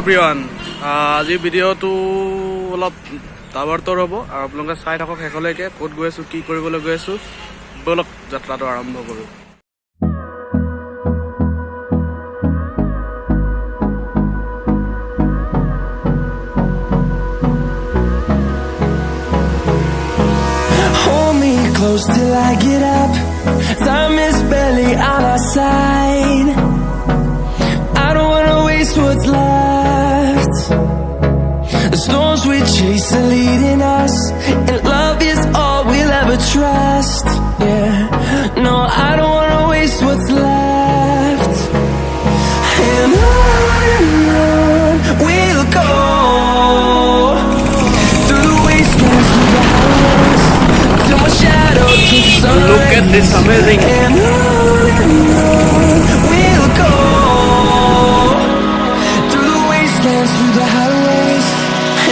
everyone, আজি ভিডিওটো অলপ তাবৰতৰ হ'ব আৰু আপোনালোকে চাই থাকক শেষলৈকে ক'ত গৈ আছো কি কৰিবলৈ গৈ আছো বলক যাত্ৰাটো আৰম্ভ কৰো। Hold me close till I get up. Time is barely on our side. I don't wanna waste what's left. The storms we chase are leading us, and love is all we'll ever trust. Yeah, no, I don't wanna waste what's left. And on we'll go, through the wastelands, through the highways, till my shadow turns to sun rays. Look at this amazing. And on we'll go, through the wastelands, through the highways,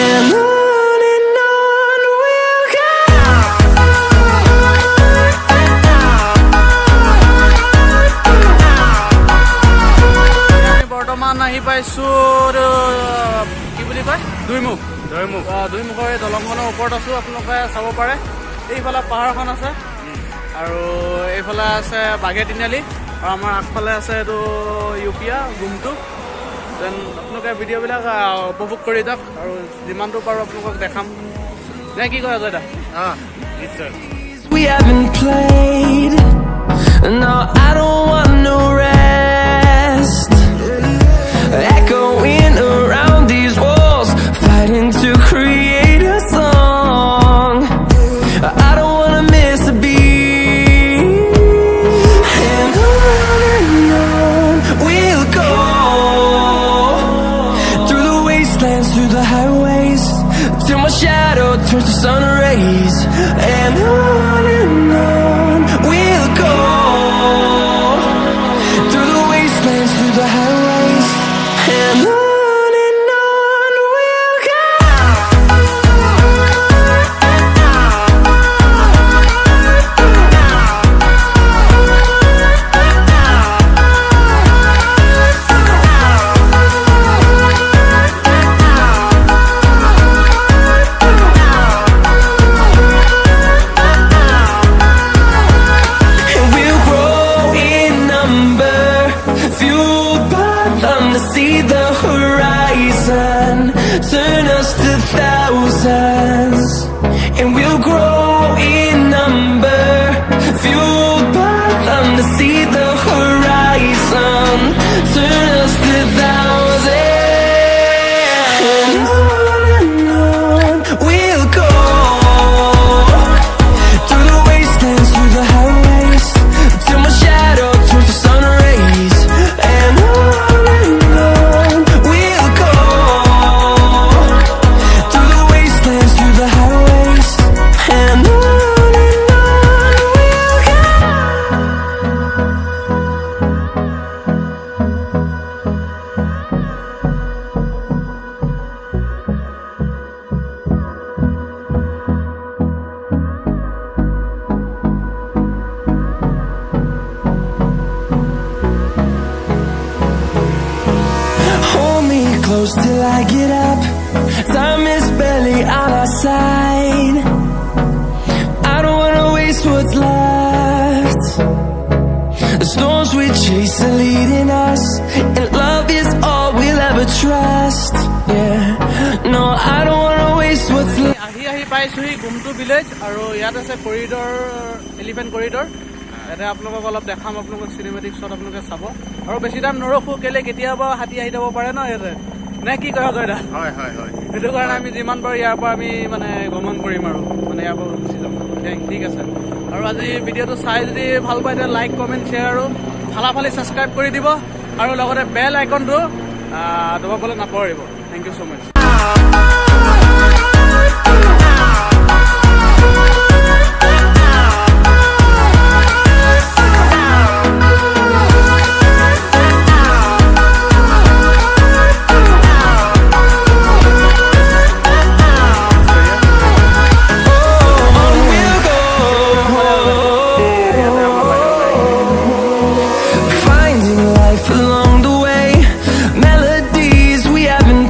and on we'll go. বৰ্তমান আহি পাইছো কি বুলি কয় দুইমুখৰ এই দলংখনৰ ওপৰত আছো। আপোনালোকে চাব পাৰে এইফালে পাহাৰখন আছে আৰু এইফালে আছে বাঘে তিনিআলি আৰু আমাৰ আগফালে আছে এইটো ইউপিয়া গুমটো। দেন আপোনালোকে ভিডিঅ'বিলাক উপভোগ কৰি যাওক আৰু যিমানটো পাৰোঁ আপোনালোকক দেখাম। নে কি কয় অজয় দা? নিশ্চয়। We haven't played. No, I don't want no rest. Echoing around these walls, fighting to create a song. I don't wanna miss a beat. And on we'll go, through the wastelands, through the highways, till my shadow turns to sun rays. And on we'll go, through the wastelands, through the highways, and on we'll go. And we'll grow in number, fueled by them to see the horizon, turn us to thousands. And we'll grow in number, fueled by them to see the horizon, turn us to thousands. And on we'll go, through the wastelands, through the highways, till my shadow turns to sun rays. And on we'll go, through the wastelands, through the highways, and on we'll go. Hold me close till I get up. Time is barely on our side. I don't wanna waste what's left. The storms we chase are leading us, and love is all we'll ever trust. Yeah, no, I don't wanna waste what's left. আহি পাইছোহি গুমটো village আৰু ইয়াত আছে corridor elephant corridor. ইয়াতে আপোনালোকক অলপ দেখাম, আপোনালোকক cinematic shot আপোনালোকে চাব আৰু বেছি টাইম নৰখো কেলে কেতিয়াবা হাতী আহি যাব পাৰে ন ইয়াতে। নে কি কয় অজয় দা? হয় সেইটো কাৰণে আমি যিমান পাৰোঁ ইয়াৰ পৰা আমি মানে গমন কৰিম আৰু মানে ইয়াৰ পৰা গুচি যাম। ঠিক আছে। আৰু আজি ভিডিঅ'টো চাই যদি ভাল পায় তেতিয়া লাইক কমেণ্ট শ্বেয়াৰ আৰু ফালাফালি ছাবস্ক্ৰাইব কৰি দিব আৰু লগতে বেল আইকনটো দবাবলৈ নাপাহৰিব। Thank you so' much. On we'll go, finding life along the way, melodies we haven't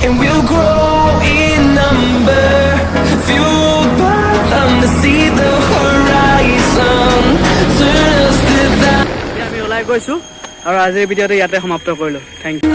and we'll grow in number, fueled by them to see the horizon, turn us to that. আমি ওলাই গৈছো আৰু আজিৰ ভিডিঅ'টো ইয়াতে সমাপ্ত কৰিলো। Thank you.